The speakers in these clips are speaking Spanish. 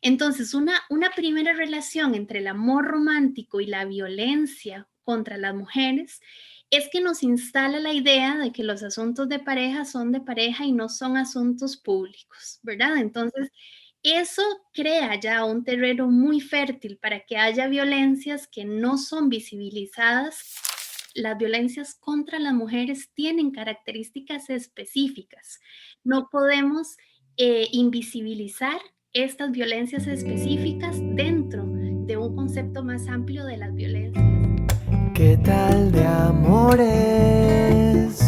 Entonces, una primera relación entre el amor romántico y la violencia contra las mujeres es que nos instala la idea de que los asuntos de pareja son de pareja y no son asuntos públicos, ¿verdad? Entonces, eso crea ya un terreno muy fértil para que haya violencias que no son visibilizadas. Las violencias contra las mujeres tienen características específicas. No podemos invisibilizar estas violencias específicas dentro de un concepto más amplio de las violencias. ¿Qué tal de amores?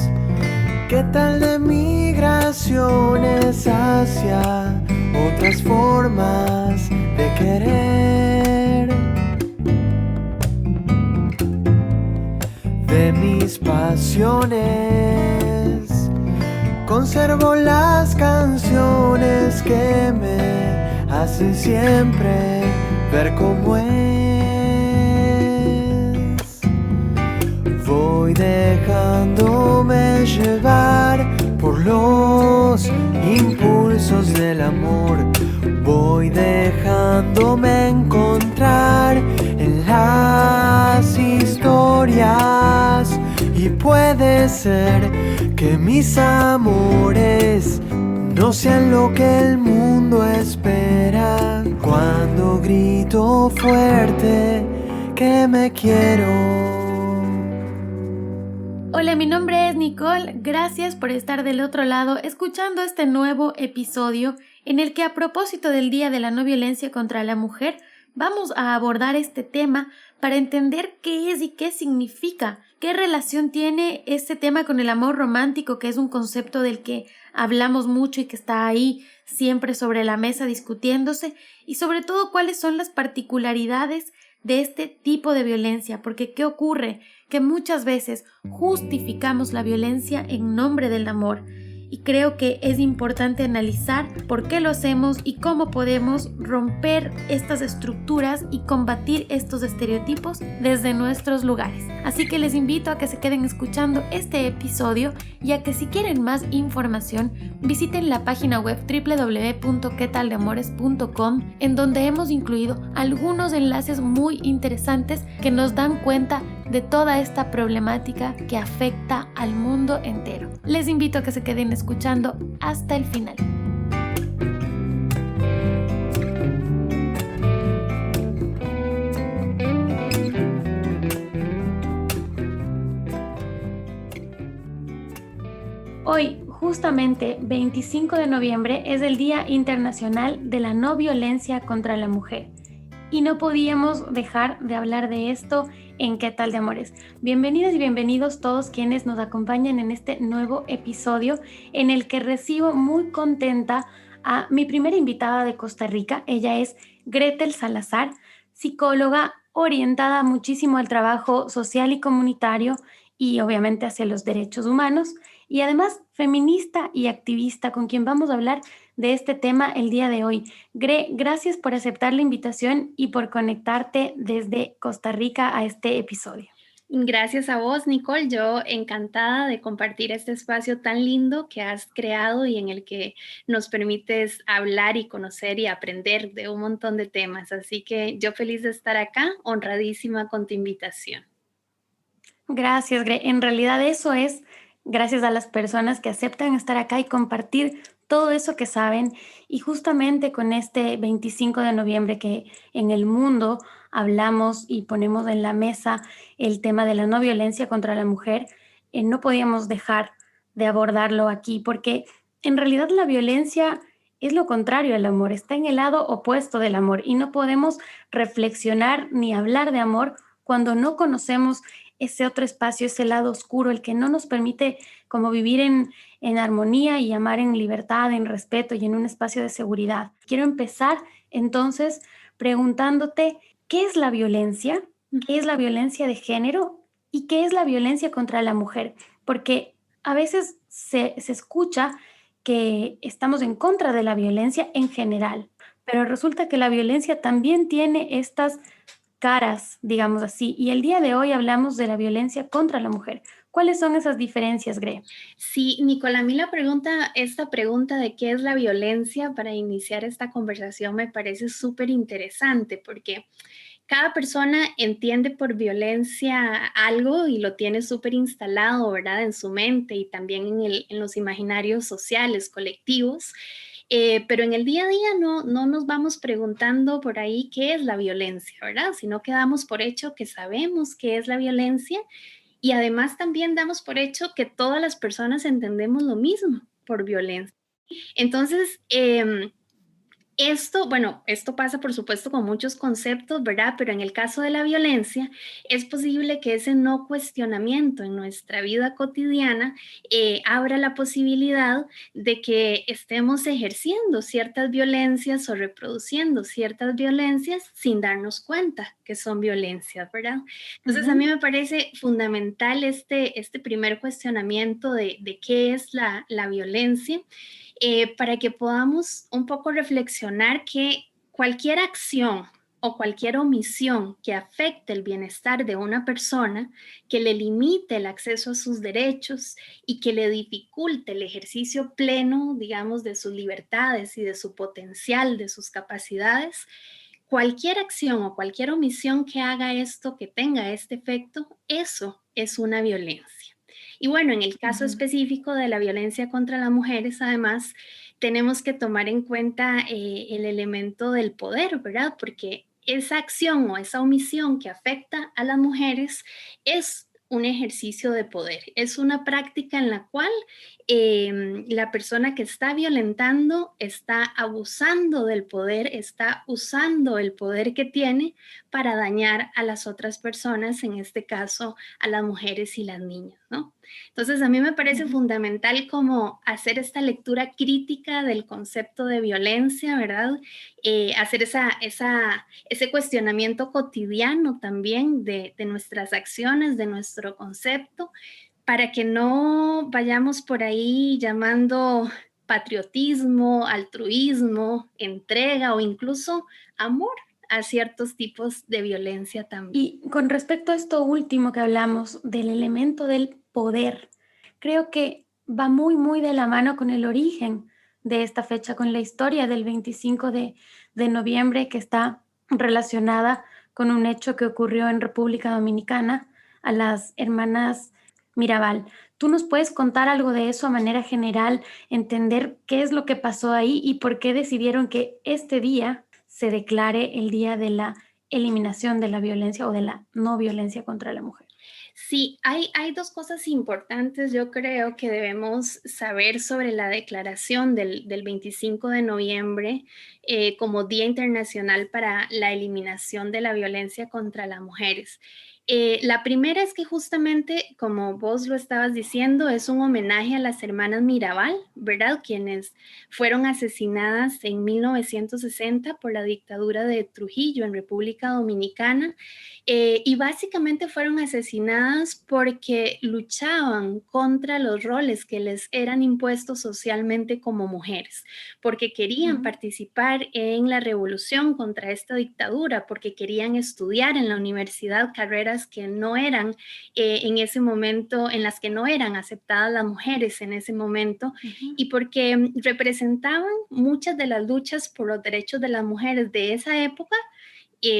¿Qué tal de migraciones hacia otras formas de querer? De mis pasiones conservo las canciones que me hacen siempre ver cómo es. Voy dejándome llevar por los impulsos del amor. Voy dejándome encontrar en las historias. Y puede ser que mis amores no sean lo que el mundo espera cuando grito fuerte que me quiero. Hola, mi nombre es Nicole, gracias por estar del otro lado escuchando este nuevo episodio en el que, a propósito del Día de la No Violencia contra la Mujer, vamos a abordar este tema para entender qué es y qué significa, qué relación tiene este tema con el amor romántico, que es un concepto del que hablamos mucho y que está ahí siempre sobre la mesa discutiéndose, y sobre todo cuáles son las particularidades de este tipo de violencia, porque ¿qué ocurre? Que muchas veces justificamos la violencia en nombre del amor, y creo que es importante analizar por qué lo hacemos y cómo podemos romper estas estructuras y combatir estos estereotipos desde nuestros lugares. Así que les invito a que se queden escuchando este episodio y a que, si quieren más información, visiten la página web www.quetaldeamores.com, en donde hemos incluido algunos enlaces muy interesantes que nos dan cuenta de toda esta problemática que afecta al mundo entero. Les invito a que se queden escuchando hasta el final. Hoy, justamente 25 de noviembre, es el Día Internacional de la No Violencia contra la Mujer. Y no podíamos dejar de hablar de esto en ¿Qué tal de amores? Bienvenidas y bienvenidos todos quienes nos acompañan en este nuevo episodio, en el que recibo muy contenta a mi primera invitada de Costa Rica. Ella es Gretel Salazar, psicóloga orientada muchísimo al trabajo social y comunitario y obviamente hacia los derechos humanos, y además feminista y activista, con quien vamos a hablar de este tema el día de hoy. Gre, gracias por aceptar la invitación y por conectarte desde Costa Rica a este episodio. Gracias a vos, Nicole. Yo encantada de compartir este espacio tan lindo que has creado y en el que nos permites hablar y conocer y aprender de un montón de temas. Así que yo feliz de estar acá, honradísima con tu invitación. Gracias, Gre. En realidad eso es gracias a las personas que aceptan estar acá y compartir todo eso que saben. Y justamente con este 25 de noviembre, que en el mundo hablamos y ponemos en la mesa el tema de la no violencia contra la mujer, no podíamos dejar de abordarlo aquí, porque en realidad la violencia es lo contrario al amor, está en el lado opuesto del amor, y no podemos reflexionar ni hablar de amor cuando no conocemos ese otro espacio, ese lado oscuro, el que no nos permite como vivir en armonía y amar en libertad, en respeto y en un espacio de seguridad. Quiero empezar entonces preguntándote, ¿qué es la violencia? ¿Qué es la violencia de género? ¿Y qué es la violencia contra la mujer? Porque a veces se escucha que estamos en contra de la violencia en general, pero resulta que la violencia también tiene estas caras, digamos así. Y el día de hoy hablamos de la violencia contra la mujer. ¿Cuáles son esas diferencias, Gre? Sí, Nicola, a mí esta pregunta de qué es la violencia para iniciar esta conversación me parece súper interesante porque cada persona entiende por violencia algo y lo tiene súper instalado, ¿verdad? En su mente y también en los imaginarios sociales, colectivos. Pero en el día a día no nos vamos preguntando por ahí qué es la violencia, ¿verdad? Sino que damos por hecho que sabemos qué es la violencia y además también damos por hecho que todas las personas entendemos lo mismo por violencia. Entonces, esto pasa por supuesto con muchos conceptos, ¿verdad? Pero en el caso de la violencia, es posible que ese no cuestionamiento en nuestra vida cotidiana abra la posibilidad de que estemos ejerciendo ciertas violencias o reproduciendo ciertas violencias sin darnos cuenta que son violencias, ¿verdad? Entonces, a mí me parece fundamental este primer cuestionamiento de qué es la violencia para que podamos un poco reflexionar que cualquier acción o cualquier omisión que afecte el bienestar de una persona, que le limite el acceso a sus derechos y que le dificulte el ejercicio pleno, digamos, de sus libertades y de su potencial, de sus capacidades, cualquier acción o cualquier omisión que haga esto, que tenga este efecto, eso es una violencia. Y bueno, en el caso específico de la violencia contra las mujeres, además, tenemos que tomar en cuenta el elemento del poder, ¿verdad? Porque esa acción o esa omisión que afecta a las mujeres es un ejercicio de poder, es una práctica en la cual la persona que está violentando está abusando del poder, está usando el poder que tiene para dañar a las otras personas, en este caso a las mujeres y las niñas, ¿no? Entonces, a mí me parece fundamental como hacer esta lectura crítica del concepto de violencia, ¿verdad? Hacer ese cuestionamiento cotidiano también de nuestras acciones, de nuestro concepto, para que no vayamos por ahí llamando patriotismo, altruismo, entrega o incluso amor a ciertos tipos de violencia también. Y con respecto a esto último que hablamos, del elemento del poder, creo que va muy, muy de la mano con el origen de esta fecha, con la historia del 25 de noviembre, que está relacionada con un hecho que ocurrió en República Dominicana a las hermanas Mirabal. ¿Tú nos puedes contar algo de eso a manera general, entender qué es lo que pasó ahí y por qué decidieron que este día se declare el Día de la Eliminación de la Violencia o de la no violencia contra la mujer? Sí, hay dos cosas importantes, yo creo, que debemos saber sobre la declaración del 25 de noviembre como Día Internacional para la Eliminación de la Violencia contra las Mujeres. La primera es que justamente, como vos lo estabas diciendo, es un homenaje a las hermanas Mirabal, ¿verdad? Quienes fueron asesinadas en 1960 por la dictadura de Trujillo en República Dominicana. Y básicamente fueron asesinadas porque luchaban contra los roles que les eran impuestos socialmente como mujeres, porque querían participar en la revolución contra esta dictadura, porque querían estudiar en la universidad carreras que no eran en ese momento, en las que no eran aceptadas las mujeres en ese momento, y porque representaban muchas de las luchas por los derechos de las mujeres de esa época,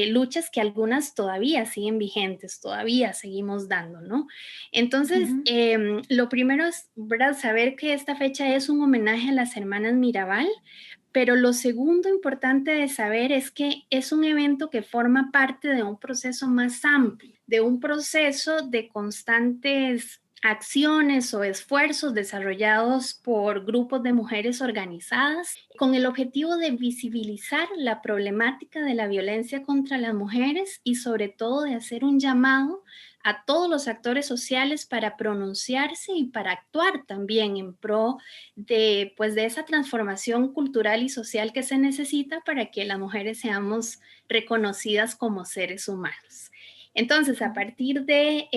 luchas que algunas todavía siguen vigentes, todavía seguimos dando, ¿no? Entonces, lo primero es, ¿verdad?, saber que esta fecha es un homenaje a las hermanas Mirabal, pero lo segundo importante de saber es que es un evento que forma parte de un proceso más amplio, de un proceso de constantes acciones o esfuerzos desarrollados por grupos de mujeres organizadas con el objetivo de visibilizar la problemática de la violencia contra las mujeres y sobre todo de hacer un llamado a todos los actores sociales para pronunciarse y para actuar también en pro de esa transformación cultural y social que se necesita para que las mujeres seamos reconocidas como seres humanos. Entonces, a partir de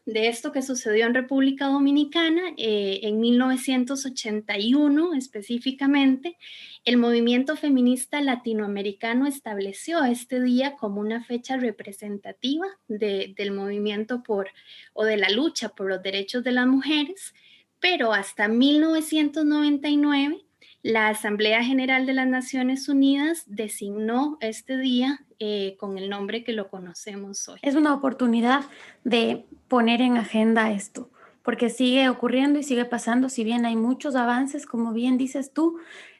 esto que sucedió en República Dominicana, en 1981 específicamente, el movimiento feminista latinoamericano estableció este día como una fecha representativa del movimiento o de la lucha por los derechos de las mujeres, pero hasta 1999 la Asamblea General de las Naciones Unidas designó este día con el nombre que lo conocemos hoy. Es una oportunidad de poner en agenda esto, porque sigue ocurriendo y sigue pasando, si bien hay muchos avances, como bien dices tú,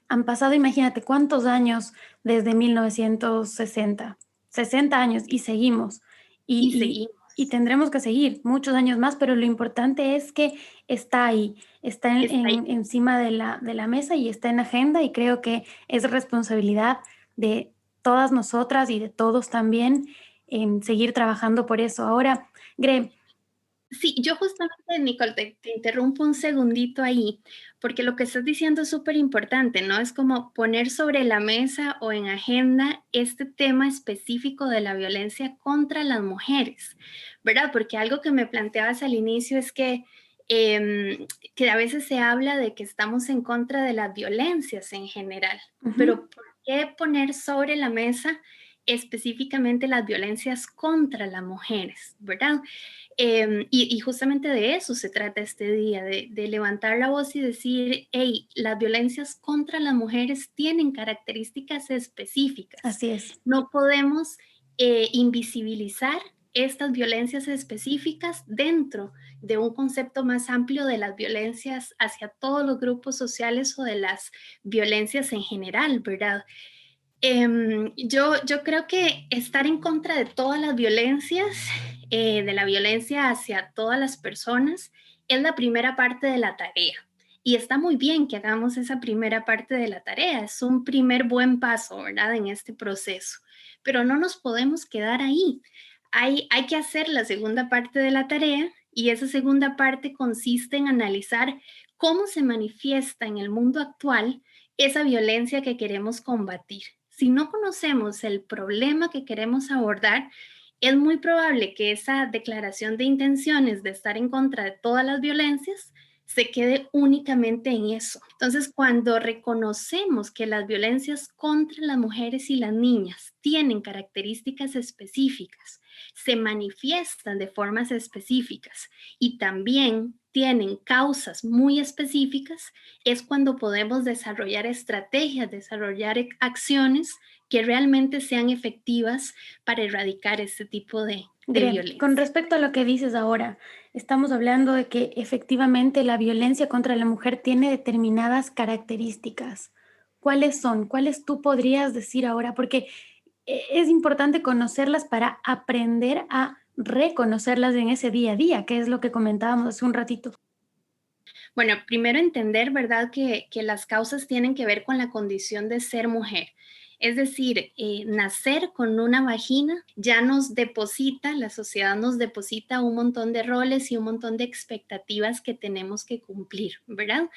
han pasado, imagínate cuántos años desde 1960, 60 años y seguimos. Y seguimos. Y tendremos que seguir muchos años más, pero lo importante es que está ahí, está encima de la mesa y está en agenda, y creo que es responsabilidad de todas nosotras y de todos también en seguir trabajando por eso. Ahora, Gre. Sí, yo justamente, Nicole, te interrumpo un segundito ahí, porque lo que estás diciendo es súper importante, ¿no? Es como poner sobre la mesa o en agenda este tema específico de la violencia contra las mujeres, ¿verdad? Porque algo que me planteabas al inicio es que a veces se habla de que estamos en contra de las violencias en general, pero ¿por qué poner sobre la mesa específicamente las violencias contra las mujeres, ¿verdad? Y justamente de eso se trata este día, de levantar la voz y decir, hey, las violencias contra las mujeres tienen características específicas. Así es. No podemos invisibilizar estas violencias específicas dentro de un concepto más amplio de las violencias hacia todos los grupos sociales o de las violencias en general, ¿verdad? Yo creo que estar en contra de todas las violencias, de la violencia hacia todas las personas, es la primera parte de la tarea. Y está muy bien que hagamos esa primera parte de la tarea. Es un primer buen paso, ¿verdad? En este proceso. Pero no nos podemos quedar ahí. Hay que hacer la segunda parte de la tarea, y esa segunda parte consiste en analizar cómo se manifiesta en el mundo actual esa violencia que queremos combatir. Si no conocemos el problema que queremos abordar, es muy probable que esa declaración de intenciones de estar en contra de todas las violencias se quede únicamente en eso. Entonces, cuando reconocemos que las violencias contra las mujeres y las niñas tienen características específicas, se manifiestan de formas específicas y también tienen causas muy específicas, es cuando podemos desarrollar estrategias, desarrollar acciones que realmente sean efectivas para erradicar este tipo de violencia. Con respecto a lo que dices ahora, estamos hablando de que efectivamente la violencia contra la mujer tiene determinadas características. ¿Cuáles son? ¿Cuáles tú podrías decir ahora? Porque es importante conocerlas para aprender a reconocerlas en ese día a día, que es lo que comentábamos hace un ratito. Bueno, primero entender, ¿verdad?, que las causas tienen que ver con la condición de ser mujer. Es decir, nacer con una vagina ya nos deposita, la sociedad nos deposita un montón de roles y un montón de expectativas que tenemos que cumplir, ¿verdad?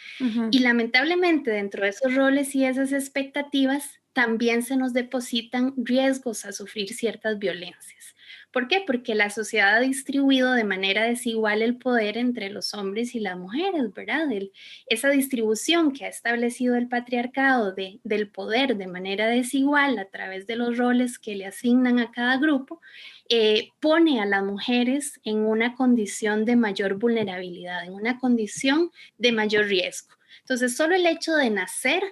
Y lamentablemente dentro de esos roles y esas expectativas también se nos depositan riesgos a sufrir ciertas violencias. ¿Por qué? Porque la sociedad ha distribuido de manera desigual el poder entre los hombres y las mujeres, ¿verdad? Esa distribución que ha establecido el patriarcado del poder de manera desigual a través de los roles que le asignan a cada grupo, pone a las mujeres en una condición de mayor vulnerabilidad, en una condición de mayor riesgo. Entonces, solo el hecho de nacer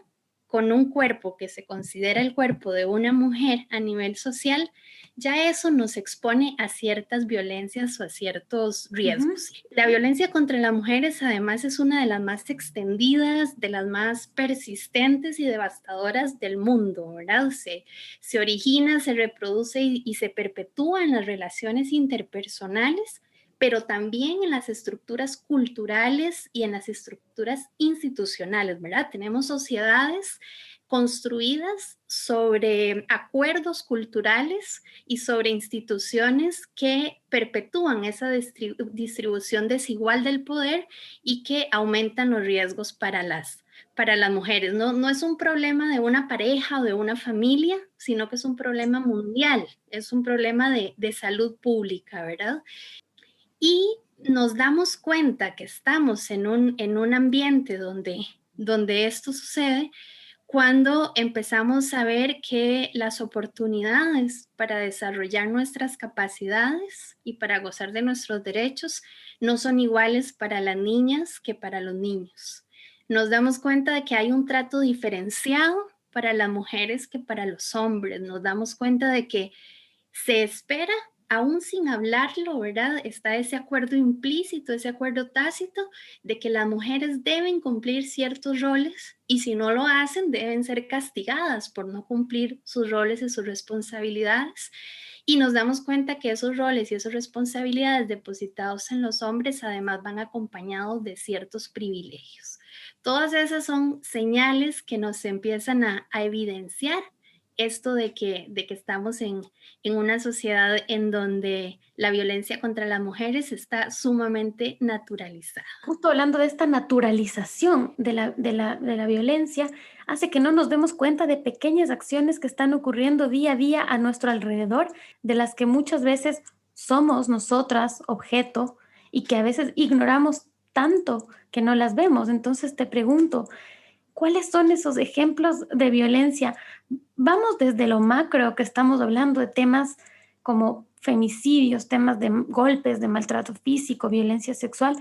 con un cuerpo que se considera el cuerpo de una mujer a nivel social, ya eso nos expone a ciertas violencias o a ciertos riesgos. La violencia contra las mujeres además es una de las más extendidas, de las más persistentes y devastadoras del mundo, ¿verdad? Se origina, se reproduce y se perpetúa en las relaciones interpersonales, pero también en las estructuras culturales y en las estructuras institucionales, ¿verdad? Tenemos sociedades construidas sobre acuerdos culturales y sobre instituciones que perpetúan esa distribución desigual del poder y que aumentan los riesgos para las para las mujeres. No, no es un problema de una pareja o de una familia, sino que es un problema mundial, es un problema de salud pública, ¿verdad? Y nos damos cuenta que estamos en un ambiente donde esto sucede cuando empezamos a ver que las oportunidades para desarrollar nuestras capacidades y para gozar de nuestros derechos no son iguales para las niñas que para los niños. Nos damos cuenta de que hay un trato diferenciado para las mujeres que para los hombres. Nos damos cuenta de que se espera, aún sin hablarlo, ¿verdad? Está ese acuerdo implícito, ese acuerdo tácito de que las mujeres deben cumplir ciertos roles y si no lo hacen deben ser castigadas por no cumplir sus roles y sus responsabilidades. Y nos damos cuenta que esos roles y esas responsabilidades depositados en los hombres además van acompañados de ciertos privilegios. Todas esas son señales que nos empiezan a evidenciar esto de que estamos en una sociedad en donde la violencia contra las mujeres está sumamente naturalizada. Justo hablando de esta naturalización de la violencia, hace que no nos demos cuenta de pequeñas acciones que están ocurriendo día a día a nuestro alrededor, de las que muchas veces somos nosotras objeto y que a veces ignoramos tanto que no las vemos. Entonces te pregunto, ¿cuáles son esos ejemplos de violencia? Vamos desde lo macro, que estamos hablando de temas como femicidios, temas de golpes, de maltrato físico, violencia sexual,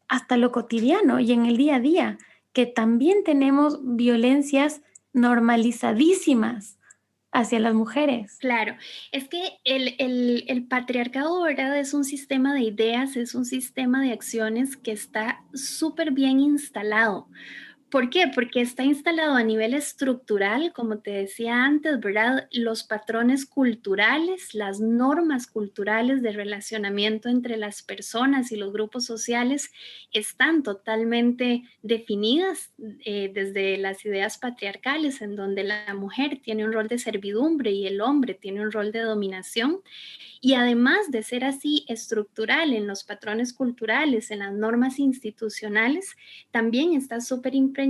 hasta lo cotidiano y en el día a día, que también tenemos violencias normalizadísimas hacia las mujeres. Claro, es que el patriarcado, ¿verdad? Es un sistema de ideas, es un sistema de acciones que está súper bien instalado. ¿Por qué? Porque está instalado a nivel estructural, como te decía antes, ¿verdad? Los patrones culturales, las normas culturales de relacionamiento entre las personas y los grupos sociales están totalmente definidas desde las ideas patriarcales, en donde la mujer tiene un rol de servidumbre y el hombre tiene un rol de dominación. Y además de ser así estructural en los patrones culturales, en las normas institucionales, también está súper impregnado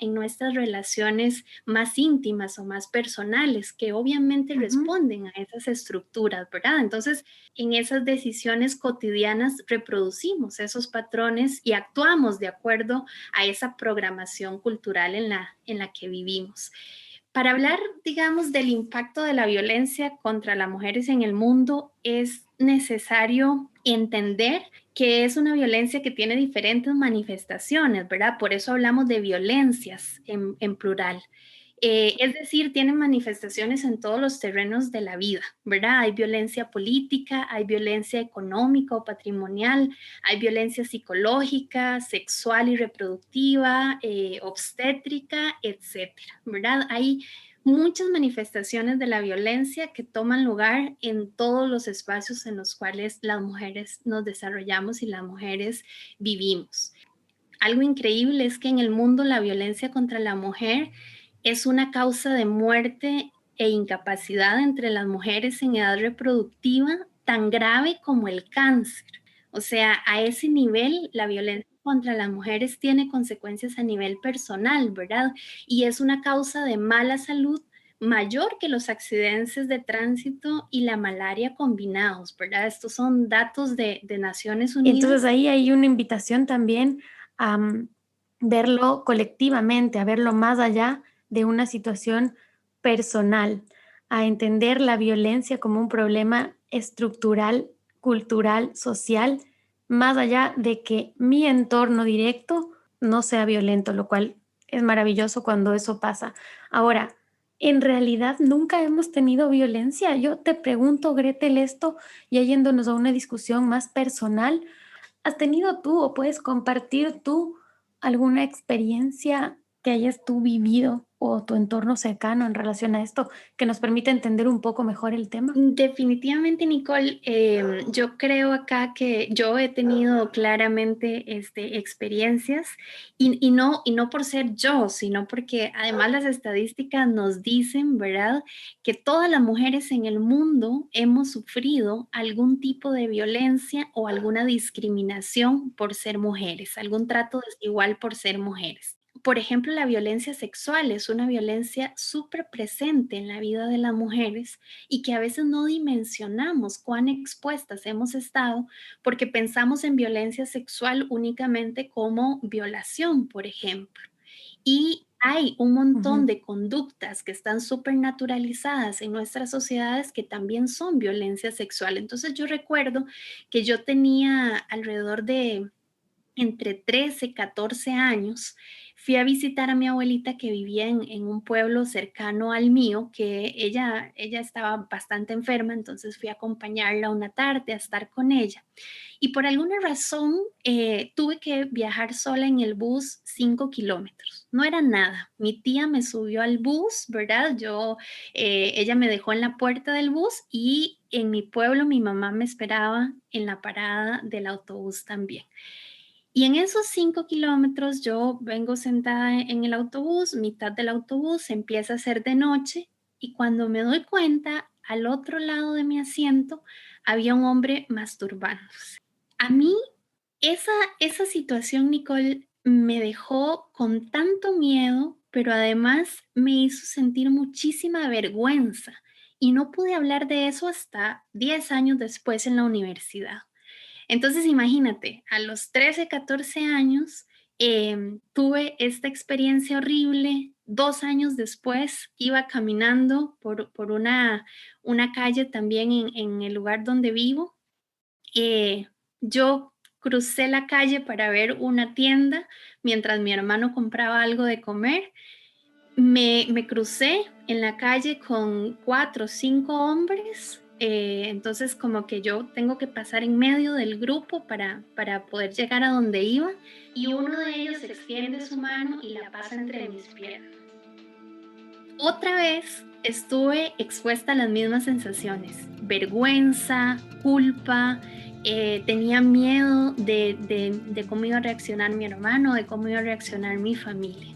en nuestras relaciones más íntimas o más personales, que obviamente responden a esas estructuras, ¿verdad? Entonces, en esas decisiones cotidianas reproducimos esos patrones y actuamos de acuerdo a esa programación cultural en la que vivimos. Para hablar, digamos, del impacto de la violencia contra las mujeres en el mundo, es necesario entender que es una violencia que tiene diferentes manifestaciones, ¿verdad? Por eso hablamos de violencias en plural. Es decir, tienen manifestaciones en todos los terrenos de la vida, ¿verdad? Hay violencia política, hay violencia económica o patrimonial, hay violencia psicológica, sexual y reproductiva, obstétrica, etcétera, ¿verdad? Hay muchas manifestaciones de la violencia que toman lugar en todos los espacios en los cuales las mujeres nos desarrollamos y las mujeres vivimos. Algo increíble es que en el mundo la violencia contra la mujer es una causa de muerte e incapacidad entre las mujeres en edad reproductiva tan grave como el cáncer. O sea, a ese nivel la violencia contra las mujeres tiene consecuencias a nivel personal, ¿verdad? Y es una causa de mala salud mayor que los accidentes de tránsito y la malaria combinados, ¿verdad? Estos son datos de Naciones Unidas. Entonces ahí hay una invitación también a verlo colectivamente, a verlo más allá de una situación personal, a entender la violencia como un problema estructural, cultural, social, más allá de que mi entorno directo no sea violento, lo cual es maravilloso cuando eso pasa. Ahora, en realidad nunca hemos tenido violencia. Yo te pregunto, Gretel, esto, ya yéndonos a una discusión más personal, ¿has tenido tú o puedes compartir tú alguna experiencia que hayas tú vivido o tu entorno cercano en relación a esto que nos permite entender un poco mejor el tema? Definitivamente, Nicole, yo creo acá que yo he tenido claramente experiencias y no por ser yo, sino porque además las estadísticas nos dicen, ¿verdad?, que todas las mujeres en el mundo hemos sufrido algún tipo de violencia o alguna discriminación por ser mujeres, algún trato desigual por ser mujeres. por ejemplo, la violencia sexual es una violencia súper presente en la vida de las mujeres y que a veces no dimensionamos cuán expuestas hemos estado porque pensamos en violencia sexual únicamente como violación, por ejemplo. Y hay un montón Ujú. de conductas que están súper naturalizadas en nuestras sociedades que también son violencia sexual. Entonces yo recuerdo que yo tenía alrededor de entre 13, 14 años, fui a visitar a mi abuelita que vivía en un pueblo cercano al mío, que ella estaba bastante enferma, entonces fui a acompañarla una tarde a estar con ella. Y por alguna razón tuve que viajar sola en el bus 5 kilómetros. No era nada. Mi tía me subió al bus, ¿verdad? Ella me dejó en la puerta del bus y en mi pueblo mi mamá me esperaba en la parada del autobús también. Y en esos 5 kilómetros yo vengo sentada en el autobús, mitad del autobús, empieza a hacer de noche y cuando me doy cuenta, al otro lado de mi asiento había un hombre masturbándose. A mí esa, esa situación, Nicole, me dejó con tanto miedo, pero además me hizo sentir muchísima vergüenza y no pude hablar de eso hasta 10 años después en la universidad. Entonces, imagínate, a los 13, 14 años tuve esta experiencia horrible. 2 años después iba caminando por una calle también en el lugar donde vivo. Yo crucé la calle para ver una tienda mientras mi hermano compraba algo de comer. Me crucé en la calle con 4 o 5 hombres, entonces como que yo tengo que pasar en medio del grupo para poder llegar a donde iba y uno de ellos extiende su mano y la pasa entre mis piernas. Otra vez estuve expuesta a las mismas sensaciones, vergüenza, culpa, tenía miedo de cómo iba a reaccionar mi hermano, de cómo iba a reaccionar mi familia.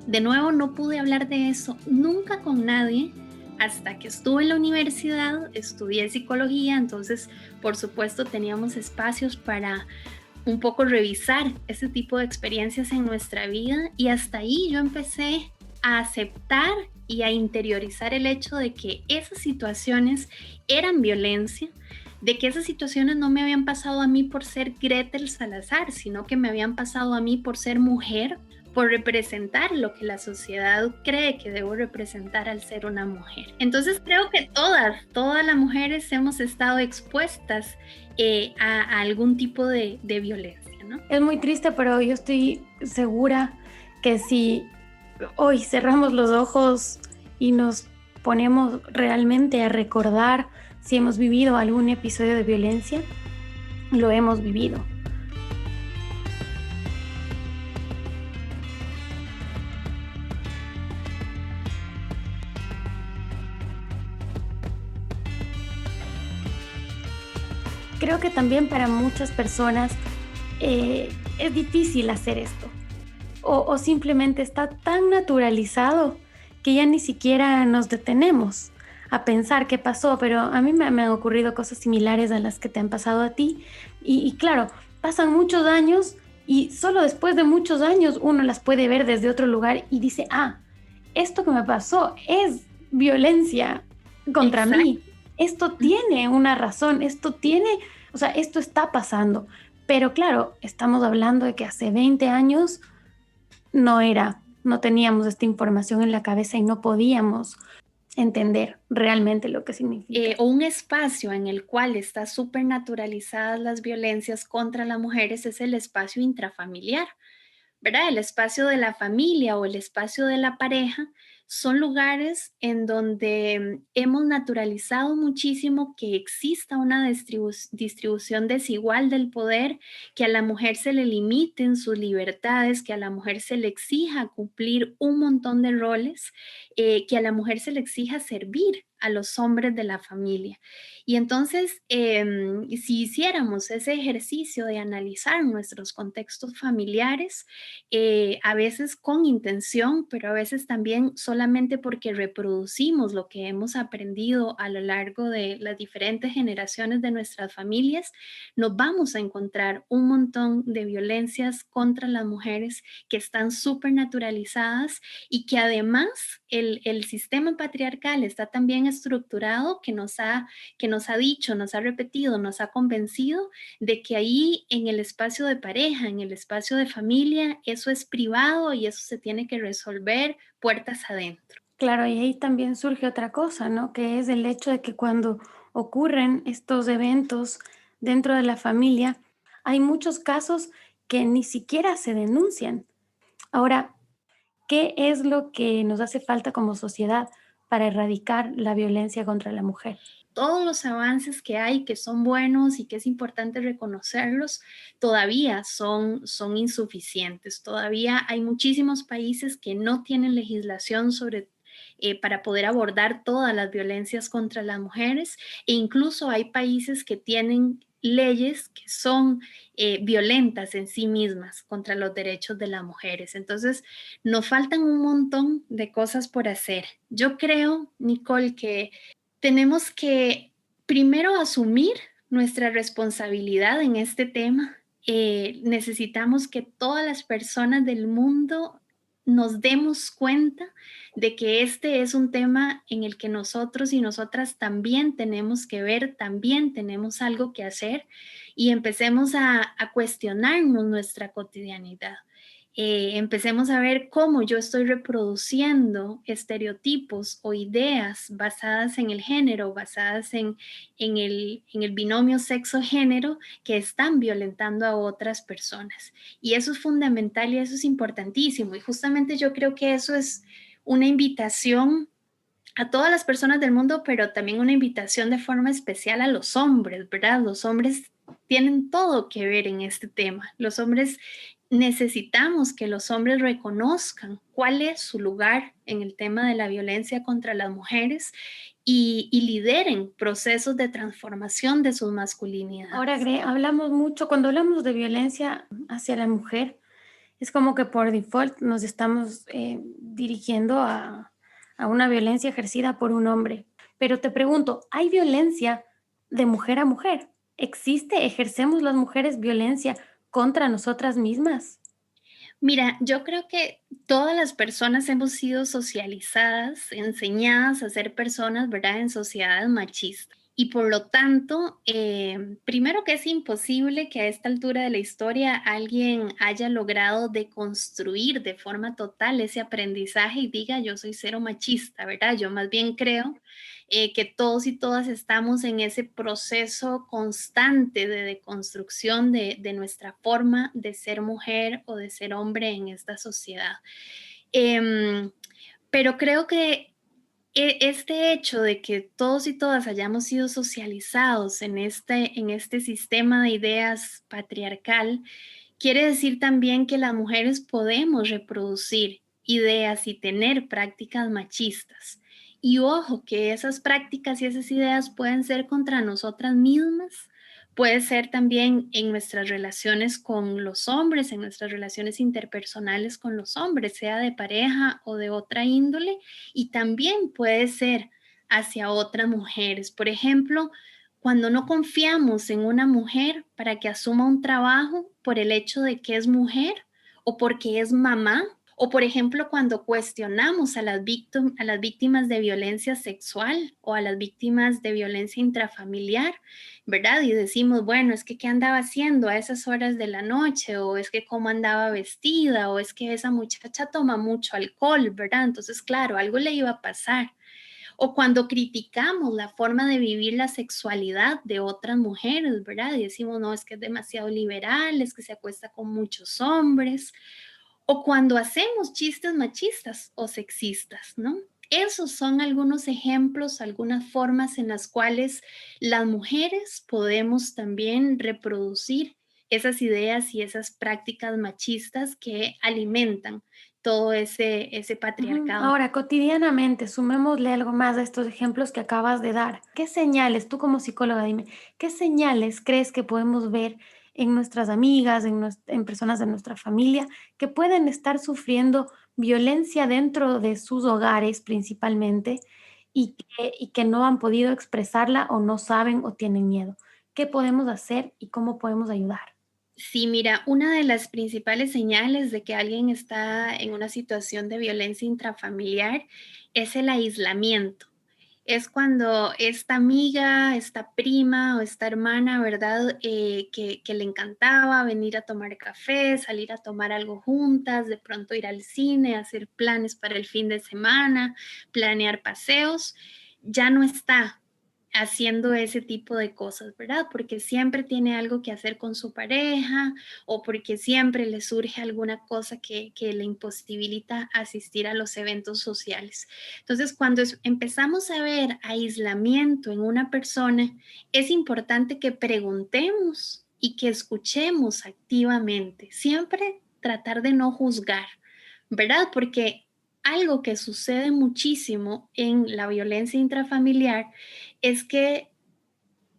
De nuevo, no pude hablar de eso nunca con nadie hasta que estuve en la universidad, estudié psicología, entonces por supuesto teníamos espacios para un poco revisar ese tipo de experiencias en nuestra vida y hasta ahí yo empecé a aceptar y a interiorizar el hecho de que esas situaciones eran violencia, de que esas situaciones no me habían pasado a mí por ser Gretel Salazar, sino que me habían pasado a mí por ser mujer, por representar lo que la sociedad cree que debo representar al ser una mujer. Entonces creo que todas las mujeres hemos estado expuestas a algún tipo de violencia, ¿no? Es muy triste, pero yo estoy segura que si hoy cerramos los ojos y nos ponemos realmente a recordar si hemos vivido algún episodio de violencia, lo hemos vivido. Creo que también para muchas personas es difícil hacer esto o simplemente está tan naturalizado que ya ni siquiera nos detenemos a pensar qué pasó, pero a mí me han ocurrido cosas similares a las que te han pasado a ti y claro, pasan muchos años y solo después de muchos años uno las puede ver desde otro lugar y dice, esto que me pasó es violencia contra Exacto. mí. Esto tiene una razón, esto está pasando. Pero claro, estamos hablando de que hace 20 años no teníamos esta información en la cabeza y no podíamos entender realmente lo que significa. O un espacio en el cual está súper naturalizadas las violencias contra las mujeres es el espacio intrafamiliar. ¿Verdad? El espacio de la familia o el espacio de la pareja son lugares en donde hemos naturalizado muchísimo que exista una distribución desigual del poder, que a la mujer se le limiten sus libertades, que a la mujer se le exija cumplir un montón de roles, que a la mujer se le exija servir a los hombres de la familia. Y entonces, si hiciéramos ese ejercicio de analizar nuestros contextos familiares, a veces con intención, pero a veces también solamente porque reproducimos lo que hemos aprendido a lo largo de las diferentes generaciones de nuestras familias, nos vamos a encontrar un montón de violencias contra las mujeres que están súper naturalizadas y que además el sistema patriarcal está tan bien estructurado que nos ha dicho, nos ha repetido, nos ha convencido de que ahí en el espacio de pareja, en el espacio de familia, eso es privado y eso se tiene que resolver puertas adentro. Claro, y ahí también surge otra cosa, ¿no? Que es el hecho de que cuando ocurren estos eventos dentro de la familia, hay muchos casos que ni siquiera se denuncian. Ahora, ¿qué es lo que nos hace falta como sociedad para erradicar la violencia contra la mujer? Todos los avances que hay, que son buenos y que es importante reconocerlos, todavía son insuficientes. Todavía hay muchísimos países que no tienen legislación para poder abordar todas las violencias contra las mujeres e incluso hay países que tienen leyes que son violentas en sí mismas contra los derechos de las mujeres. Entonces, nos faltan un montón de cosas por hacer. Yo creo, Nicole, que tenemos que primero asumir nuestra responsabilidad en este tema. Necesitamos que todas las personas del mundo nos demos cuenta de que este es un tema en el que nosotros y nosotras también tenemos que ver, también tenemos algo que hacer y empecemos a cuestionarnos nuestra cotidianidad. Empecemos a ver cómo yo estoy reproduciendo estereotipos o ideas basadas en el género, basadas en el binomio sexo-género que están violentando a otras personas. Y eso es fundamental y eso es importantísimo. Y justamente yo creo que eso es una invitación a todas las personas del mundo, pero también una invitación de forma especial a los hombres, ¿verdad? Los hombres tienen todo que ver en este tema. Los hombres necesitamos que los hombres reconozcan cuál es su lugar en el tema de la violencia contra las mujeres y lideren procesos de transformación de sus masculinidades. Ahora, hablamos mucho, cuando hablamos de violencia hacia la mujer, es como que por default nos estamos dirigiendo a una violencia ejercida por un hombre. Pero te pregunto, ¿hay violencia de mujer a mujer? ¿Existe? ¿Ejercemos las mujeres violencia contra nosotras mismas? Mira, yo creo que todas las personas hemos sido socializadas, enseñadas a ser personas, ¿verdad?, en sociedades machistas. Y por lo tanto, primero que es imposible que a esta altura de la historia alguien haya logrado deconstruir de forma total ese aprendizaje y diga yo soy cero machista, ¿verdad? Yo más bien creo que todos y todas estamos en ese proceso constante de deconstrucción de nuestra forma de ser mujer o de ser hombre en esta sociedad. Em, pero creo que este hecho de que todos y todas hayamos sido socializados en este sistema de ideas patriarcal, quiere decir también que las mujeres podemos reproducir ideas y tener prácticas machistas. Y ojo, que esas prácticas y esas ideas pueden ser contra nosotras mismas, puede ser también en nuestras relaciones con los hombres, en nuestras relaciones interpersonales con los hombres, sea de pareja o de otra índole, y también puede ser hacia otras mujeres. Por ejemplo, cuando no confiamos en una mujer para que asuma un trabajo por el hecho de que es mujer o porque es mamá, o por ejemplo cuando cuestionamos a a las víctimas de violencia sexual o a las víctimas de violencia intrafamiliar, ¿verdad? Y decimos, bueno, es que qué andaba haciendo a esas horas de la noche, o es que cómo andaba vestida, o es que esa muchacha toma mucho alcohol, ¿verdad? Entonces, claro, algo le iba a pasar. O cuando criticamos la forma de vivir la sexualidad de otras mujeres, ¿verdad? Y decimos, no, es que es demasiado liberal, es que se acuesta con muchos hombres. O cuando hacemos chistes machistas o sexistas, ¿no? Esos son algunos ejemplos, algunas formas en las cuales las mujeres podemos también reproducir esas ideas y esas prácticas machistas que alimentan todo ese Ujú. patriarcado. Ahora, cotidianamente, sumémosle algo más a estos ejemplos que acabas de dar. ¿Qué señales, tú como psicóloga, dime, qué señales crees que podemos ver en nuestras amigas, en personas de nuestra familia que pueden estar sufriendo violencia dentro de sus hogares principalmente y que no han podido expresarla o no saben o tienen miedo? ¿Qué podemos hacer y cómo podemos ayudar? Sí, mira, una de las principales señales de que alguien está en una situación de violencia intrafamiliar es el aislamiento. Es cuando esta amiga, esta prima o esta hermana, ¿verdad? Que le encantaba venir a tomar café, salir a tomar algo juntas, de pronto ir al cine, hacer planes para el fin de semana, planear paseos, ya no está haciendo ese tipo de cosas, ¿verdad? Porque siempre tiene algo que hacer con su pareja o porque siempre le surge alguna cosa que le imposibilita asistir a los eventos sociales. Entonces, cuando empezamos a ver aislamiento en una persona, es importante que preguntemos y que escuchemos activamente. Siempre tratar de no juzgar, ¿verdad? Porque algo que sucede muchísimo en la violencia intrafamiliar es que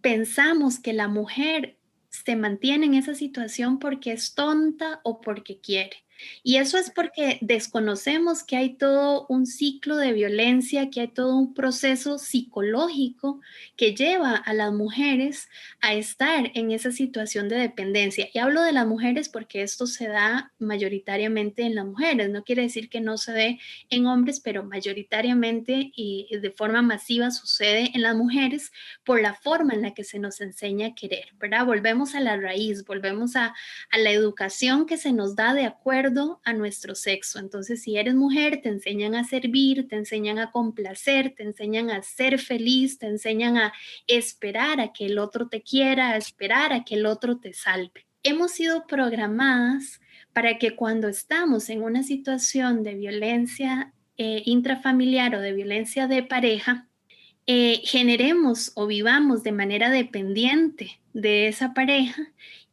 pensamos que la mujer se mantiene en esa situación porque es tonta o porque quiere. Y eso es porque desconocemos que hay todo un ciclo de violencia, que hay todo un proceso psicológico que lleva a las mujeres a estar en esa situación de dependencia. Y hablo de las mujeres porque esto se da mayoritariamente en las mujeres. No quiere decir que no se dé en hombres, pero mayoritariamente y de forma masiva sucede en las mujeres por la forma en la que se nos enseña a querer, ¿verdad? Volvemos a la raíz, volvemos a la educación que se nos da de acuerdo a nuestro sexo. Entonces, si eres mujer, te enseñan a servir, te enseñan a complacer, te enseñan a ser feliz, te enseñan a esperar a que el otro te quiera, a esperar a que el otro te salve. Hemos sido programadas para que cuando estamos en una situación de violencia intrafamiliar o de violencia de pareja, generemos o vivamos de manera dependiente de esa pareja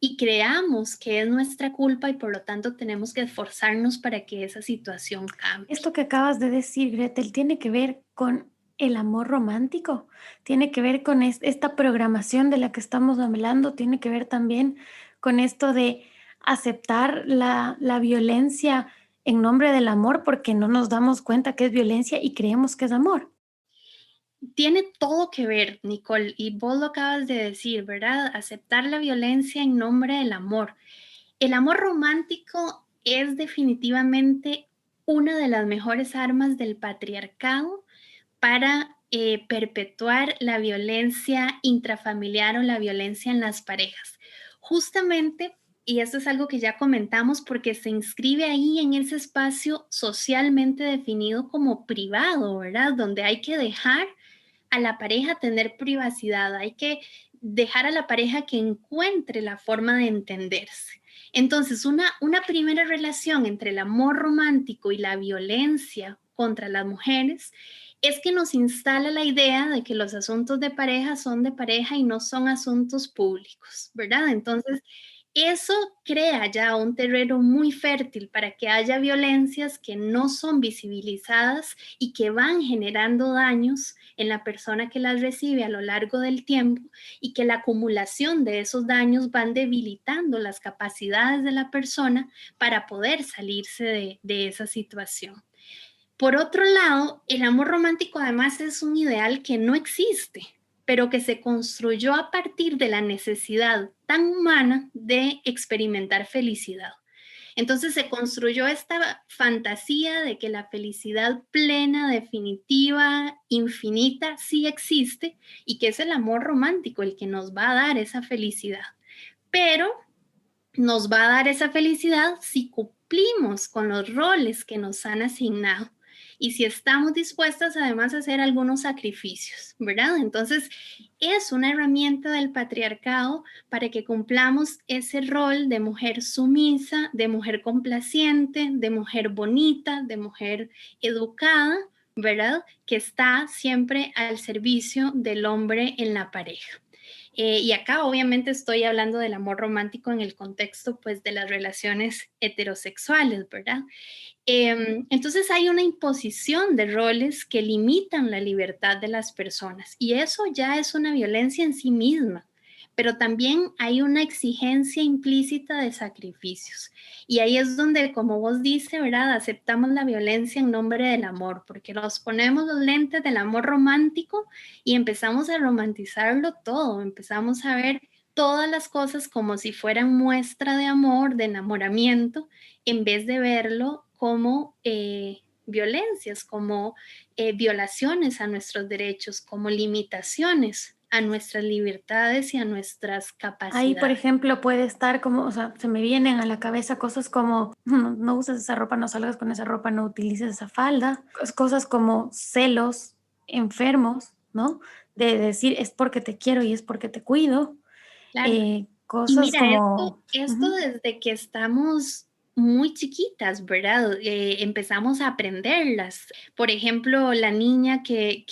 y creamos que es nuestra culpa y por lo tanto tenemos que esforzarnos para que esa situación cambie. Esto que acabas de decir, Gretel, tiene que ver con el amor romántico, tiene que ver con esta programación de la que estamos hablando, tiene que ver también con esto de aceptar la violencia en nombre del amor porque no nos damos cuenta que es violencia y creemos que es amor. Tiene todo que ver, Nicole, y vos lo acabas de decir, ¿verdad? Aceptar la violencia en nombre del amor. El amor romántico es definitivamente una de las mejores armas del patriarcado para perpetuar la violencia intrafamiliar o la violencia en las parejas. Justamente, y esto es algo que ya comentamos, porque se inscribe ahí en ese espacio socialmente definido como privado, ¿verdad? Donde hay que dejar a la pareja tener privacidad, hay que dejar a la pareja que encuentre la forma de entenderse. Entonces, una primera relación entre el amor romántico y la violencia contra las mujeres es que nos instala la idea de que los asuntos de pareja son de pareja y no son asuntos públicos, ¿verdad? Entonces, eso crea ya un terreno muy fértil para que haya violencias que no son visibilizadas y que van generando daños en la persona que las recibe a lo largo del tiempo y que la acumulación de esos daños van debilitando las capacidades de la persona para poder salirse de esa situación. Por otro lado, el amor romántico además es un ideal que no existe, pero que se construyó a partir de la necesidad tan humana de experimentar felicidad. Entonces se construyó esta fantasía de que la felicidad plena, definitiva, infinita, sí existe y que es el amor romántico el que nos va a dar esa felicidad. Pero nos va a dar esa felicidad si cumplimos con los roles que nos han asignado y si estamos dispuestas además a hacer algunos sacrificios, ¿verdad? Entonces, es una herramienta del patriarcado para que cumplamos ese rol de mujer sumisa, de mujer complaciente, de mujer bonita, de mujer educada, ¿verdad? Que está siempre al servicio del hombre en la pareja. Y acá obviamente estoy hablando del amor romántico en el contexto pues de las relaciones heterosexuales, ¿verdad? Entonces hay una imposición de roles que limitan la libertad de las personas y eso ya es una violencia en sí misma, pero también hay una exigencia implícita de sacrificios. Y ahí es donde, como vos dices, ¿verdad? Aceptamos la violencia en nombre del amor, porque nos ponemos los lentes del amor romántico y empezamos a romantizarlo todo, empezamos a ver todas las cosas como si fueran muestra de amor, de enamoramiento, en vez de verlo como violencias, como violaciones a nuestros derechos, como limitaciones a nuestras libertades y a nuestras Ahí, por capacidades. ejemplo, puede estar como, o sea, se me vienen a la cabeza cosas como, no, no uses esa ropa, no salgas con esa ropa, no utilices esa falda, cosas como celos enfermos, ¿no? De decir, es porque te quiero y es porque te cuido, Claro. Y cosas mira, como... esto Ujú. desde que estamos muy chiquitas, ¿verdad? Empezamos a aprenderlas. Por ejemplo, la niña que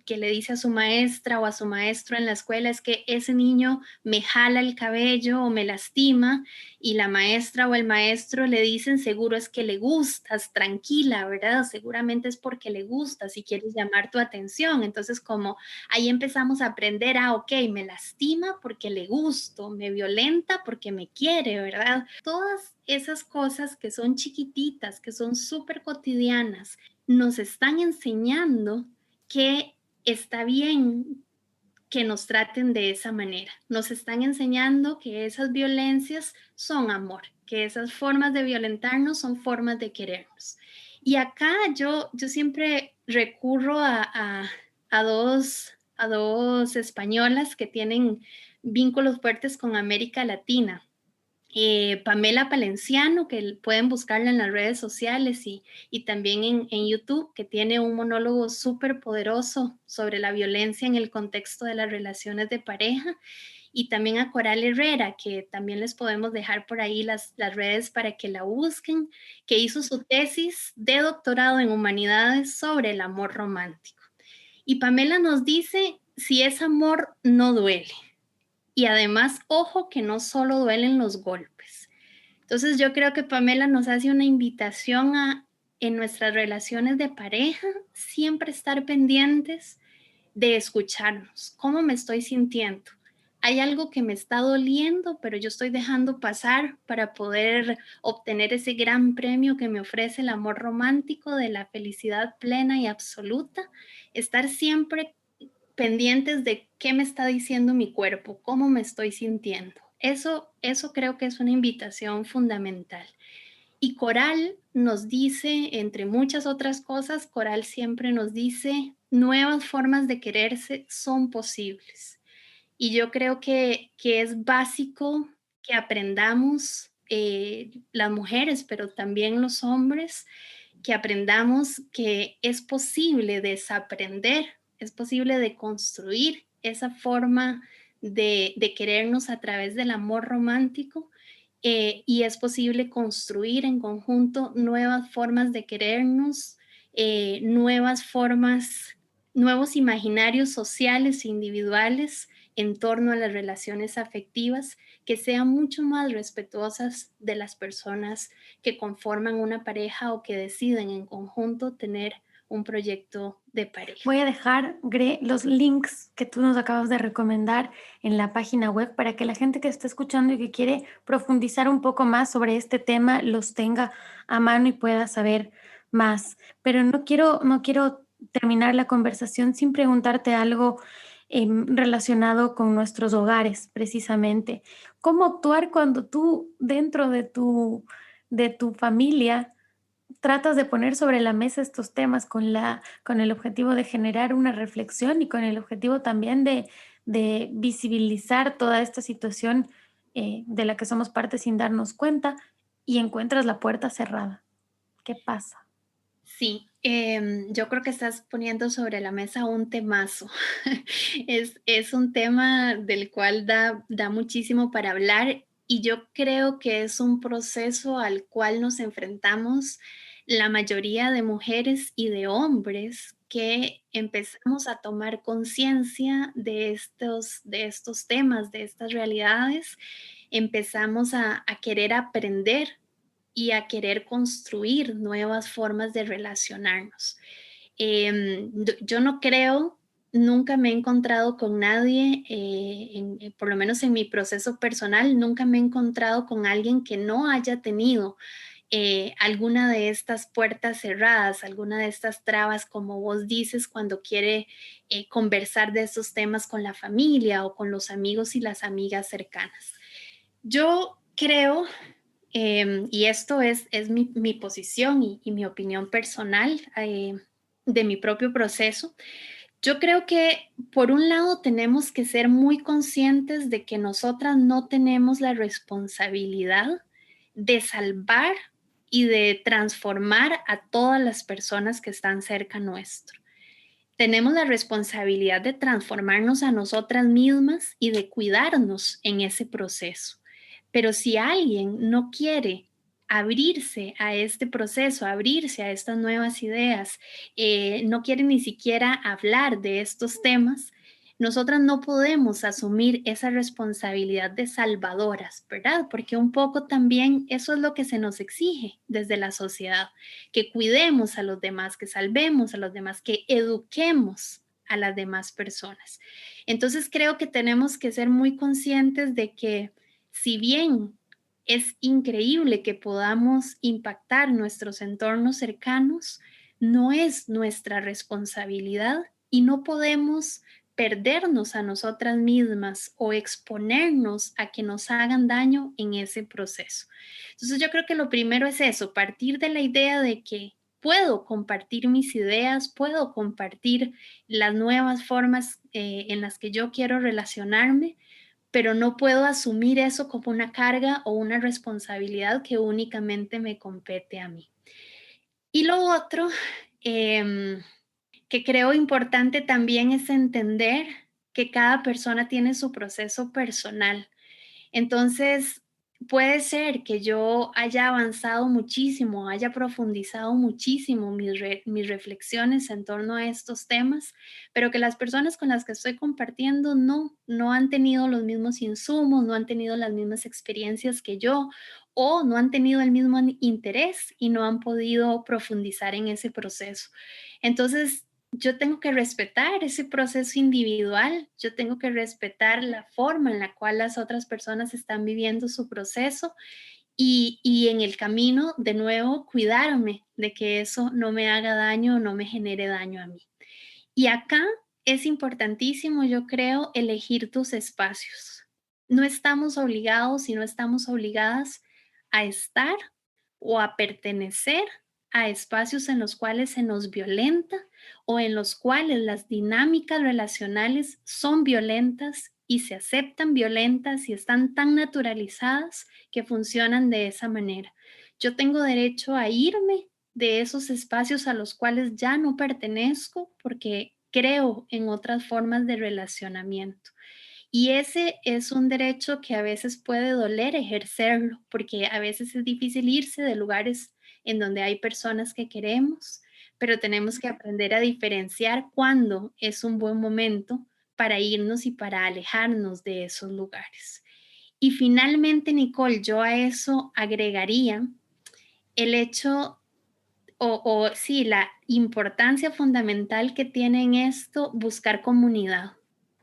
le dice a su maestra o a su maestro en la escuela es que ese niño me jala el cabello o me lastima y la maestra o el maestro le dicen seguro es que le gustas, tranquila, ¿verdad? Seguramente es porque le gustas y quieres llamar tu atención. Entonces, como ahí empezamos a aprender, ok, me lastima porque le gusto, me violenta porque me quiere, ¿verdad? Todas esas cosas que son chiquititas, que son súper cotidianas, nos están enseñando que está bien que nos traten de esa manera. Nos están enseñando que esas violencias son amor, que esas formas de violentarnos son formas de querernos. Y acá yo siempre recurro a dos españolas que tienen vínculos fuertes con América Latina. Pamela Palenciano, que pueden buscarla en las redes sociales y también en YouTube, que tiene un monólogo súper poderoso sobre la violencia en el contexto de las relaciones de pareja, y también a Coral Herrera, que también les podemos dejar por ahí las redes para que la busquen, que hizo su tesis de doctorado en humanidades sobre el amor romántico. Y Pamela nos dice, si es amor, no duele. Y además, ojo que no solo duelen los golpes. Entonces yo creo que Pamela nos hace una invitación a, en nuestras relaciones de pareja, siempre estar pendientes de escucharnos. ¿Cómo me estoy sintiendo? Hay algo que me está doliendo, pero yo estoy dejando pasar para poder obtener ese gran premio que me ofrece el amor romántico de la felicidad plena y absoluta. Estar siempre pendientes de qué me está diciendo mi cuerpo, cómo me estoy sintiendo. Eso creo que es una invitación fundamental. Y Coral nos dice, entre muchas otras cosas, Coral siempre nos dice, nuevas formas de quererse son posibles. Y yo creo que es básico que aprendamos las mujeres, pero también los hombres, que aprendamos que es posible desaprender, es posible de construir esa forma de querernos a través del amor romántico, y es posible construir en conjunto nuevas formas de querernos, nuevas formas, nuevos imaginarios sociales e individuales en torno a las relaciones afectivas que sean mucho más respetuosas de las personas que conforman una pareja o que deciden en conjunto tener un proyecto de pareja. Voy a dejar, Gre, los links que tú nos acabas de recomendar en la página web para que la gente que está escuchando y que quiere profundizar un poco más sobre este tema los tenga a mano y pueda saber más. Pero no quiero terminar la conversación sin preguntarte algo relacionado con nuestros hogares, precisamente. ¿Cómo actuar cuando tú dentro de tu familia tratas de poner sobre la mesa estos temas con el objetivo de generar una reflexión y con el objetivo también de visibilizar toda esta situación de la que somos parte sin darnos cuenta y encuentras la puerta cerrada? ¿Qué pasa? Sí, yo creo que estás poniendo sobre la mesa un temazo. Es un tema del cual da muchísimo para hablar y yo creo que es un proceso al cual nos enfrentamos la mayoría de mujeres y de hombres que empezamos a tomar conciencia de estos temas, de estas realidades, empezamos a querer aprender y a querer construir nuevas formas de relacionarnos. Yo no creo, nunca me he encontrado con nadie, por lo menos en mi proceso personal, nunca me he encontrado con alguien que no haya tenido alguna de estas puertas cerradas, alguna de estas trabas, como vos dices, cuando quiere conversar de estos temas con la familia o con los amigos y las amigas cercanas. Yo creo, y esto es mi posición y mi opinión personal de mi propio proceso, yo creo que por un lado tenemos que ser muy conscientes de que nosotras no tenemos la responsabilidad de salvar y de transformar a todas las personas que están cerca nuestro. Tenemos la responsabilidad de transformarnos a nosotras mismas y de cuidarnos en ese proceso. Pero si alguien no quiere abrirse a este proceso, abrirse a estas nuevas ideas, no quiere ni siquiera hablar de estos temas, nosotras no podemos asumir esa responsabilidad de salvadoras, ¿verdad? Porque un poco también eso es lo que se nos exige desde la sociedad, que cuidemos a los demás, que salvemos a los demás, que eduquemos a las demás personas. Entonces creo que tenemos que ser muy conscientes de que si bien es increíble que podamos impactar nuestros entornos cercanos, no es nuestra responsabilidad y no podemos perdernos a nosotras mismas o exponernos a que nos hagan daño en ese proceso. Entonces yo creo que lo primero es eso, partir de la idea de que puedo compartir mis ideas, puedo compartir las nuevas formas en las que yo quiero relacionarme, pero no puedo asumir eso como una carga o una responsabilidad que únicamente me compete a mí. Y lo otro que creo importante también es entender que cada persona tiene su proceso personal. Entonces, puede ser que yo haya avanzado muchísimo, haya profundizado muchísimo mis reflexiones en torno a estos temas, pero que las personas con las que estoy compartiendo no han tenido los mismos insumos, no han tenido las mismas experiencias que yo o no han tenido el mismo interés y no han podido profundizar en ese proceso. Entonces, yo tengo que respetar ese proceso individual, yo tengo que respetar la forma en la cual las otras personas están viviendo su proceso y en el camino, de nuevo, cuidarme de que eso no me haga daño o no me genere daño a mí. Y acá es importantísimo, yo creo, elegir tus espacios. No estamos obligados y no estamos obligadas a estar o a pertenecer a espacios en los cuales se nos violenta o en los cuales las dinámicas relacionales son violentas y se aceptan violentas y están tan naturalizadas que funcionan de esa manera. Yo tengo derecho a irme de esos espacios a los cuales ya no pertenezco porque creo en otras formas de relacionamiento. Y ese es un derecho que a veces puede doler ejercerlo, porque a veces es difícil irse de lugares en donde hay personas que queremos, pero tenemos que aprender a diferenciar cuándo es un buen momento para irnos y para alejarnos de esos lugares. Y finalmente, Nicole, yo a eso agregaría el hecho sí, la importancia fundamental que tiene en esto buscar comunidad,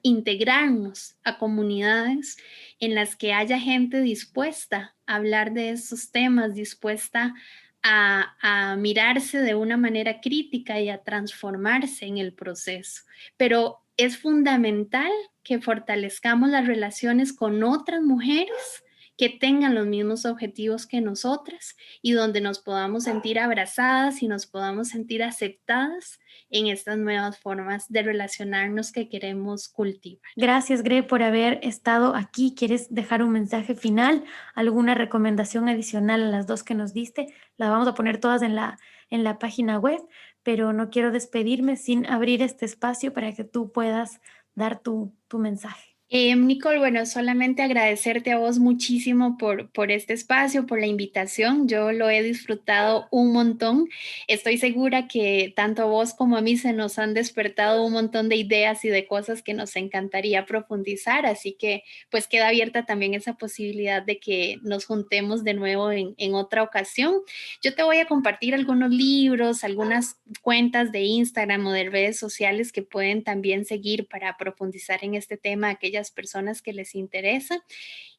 integrarnos a comunidades en las que haya gente dispuesta a hablar de estos temas, dispuesta a mirarse de una manera crítica y a transformarse en el proceso. Pero es fundamental que fortalezcamos las relaciones con otras mujeres que tengan los mismos objetivos que nosotras y donde nos podamos sentir abrazadas y nos podamos sentir aceptadas en estas nuevas formas de relacionarnos que queremos cultivar. Gracias, Gre, por haber estado aquí. ¿Quieres dejar un mensaje final? ¿Alguna recomendación adicional a las dos que nos diste? Las vamos a poner todas en la página web, pero no quiero despedirme sin abrir este espacio para que tú puedas dar tu mensaje. Nicole, bueno, solamente agradecerte a vos muchísimo por este espacio, por la invitación. Yo lo he disfrutado un montón. Estoy segura que tanto a vos como a mí se nos han despertado un montón de ideas y de cosas que nos encantaría profundizar. Así que pues queda abierta también esa posibilidad de que nos juntemos de nuevo en otra ocasión. Yo te voy a compartir algunos libros, algunas cuentas de Instagram o de redes sociales que pueden también seguir para profundizar en este tema a aquellas personas que les interesa.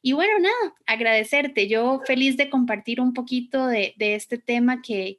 Y bueno, nada, agradecerte. Yo feliz de compartir un poquito de este tema que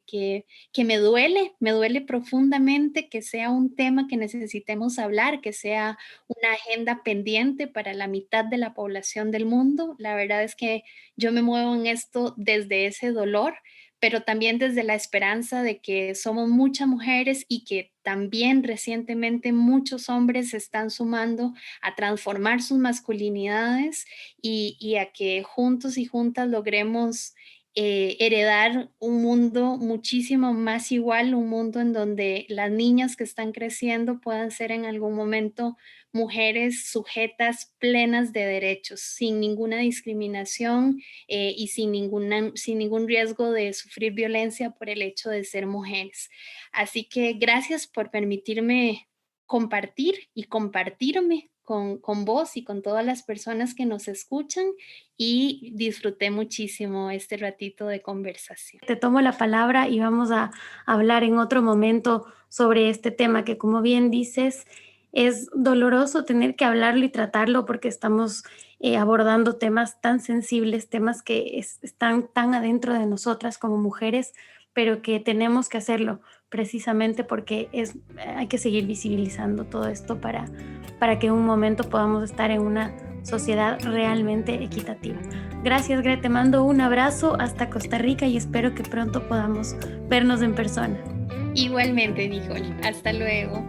me duele profundamente que sea un tema que necesitemos hablar, que sea una agenda pendiente para la mitad de la población del mundo. La verdad es que yo me muevo en esto desde ese dolor, pero también desde la esperanza de que somos muchas mujeres y que también recientemente muchos hombres se están sumando a transformar sus masculinidades y a que juntos y juntas logremos heredar un mundo muchísimo más igual, un mundo en donde las niñas que están creciendo puedan ser en algún momento mujeres sujetas plenas de derechos, sin ninguna discriminación y sin ningún riesgo de sufrir violencia por el hecho de ser mujeres. Así que gracias por permitirme compartir y compartirme con vos y con todas las personas que nos escuchan y disfruté muchísimo este ratito de conversación. Te tomo la palabra y vamos a hablar en otro momento sobre este tema que, como bien dices, es doloroso tener que hablarlo y tratarlo porque estamos abordando temas tan sensibles, temas que están tan adentro de nosotras como mujeres, pero que tenemos que hacerlo precisamente porque hay que seguir visibilizando todo esto para que en un momento podamos estar en una sociedad realmente equitativa. Gracias, Gre, te mando un abrazo hasta Costa Rica y espero que pronto podamos vernos en persona. Igualmente, Nicole. Hasta luego.